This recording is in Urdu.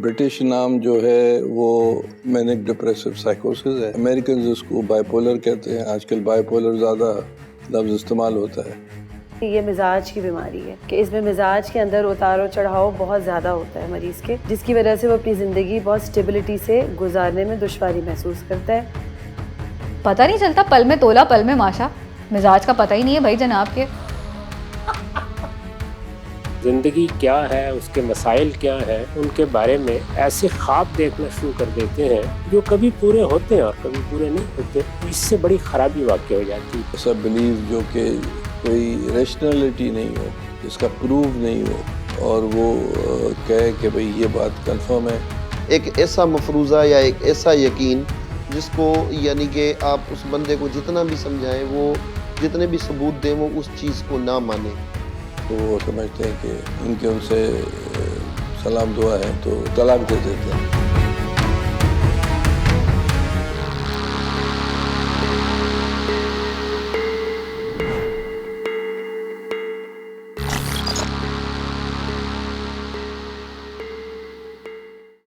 برٹش نام جو ہے وہ مینک ڈپریسو سائیکوسس ہے. امریکنز اس کو بائی پولر کہتے ہیں. آج کل بائی پولر زیادہ لفظ استعمال ہوتا ہے. یہ مزاج کی بیماری ہے کہ اس میں مزاج کے اندر اتار و چڑھاؤ بہت زیادہ ہوتا ہے مریض کے، جس کی وجہ سے وہ اپنی زندگی بہت اسٹیبلٹی سے گزارنے میں دشواری محسوس کرتا ہے. پتہ نہیں چلتا، پل میں تولا پل میں ماشا. مزاج کا پتہ ہی نہیں ہے بھائی جناب کے. زندگی کیا ہے، اس کے مسائل کیا ہیں، ان کے بارے میں ایسے خواب دیکھنا شروع کر دیتے ہیں جو کبھی پورے ہوتے ہیں اور کبھی پورے نہیں ہوتے. اس سے بڑی خرابی واقع ہو جاتی ہے. ایسا بلیف جو کہ کوئی ریشنلٹی نہیں ہو، جس کا پروف نہیں ہو، اور وہ کہے کہ بھئی یہ بات کنفرم ہے. ایک ایسا مفروضہ یا ایک ایسا یقین جس کو یعنی کہ آپ اس بندے کو جتنا بھی سمجھائیں، وہ جتنے بھی ثبوت دیں، وہ اس چیز کو نہ مانے. تو وہ سمجھتے ہیں کہ ان کے ان سے سلام دعا ہے تو طلاق دے دیتے ہیں.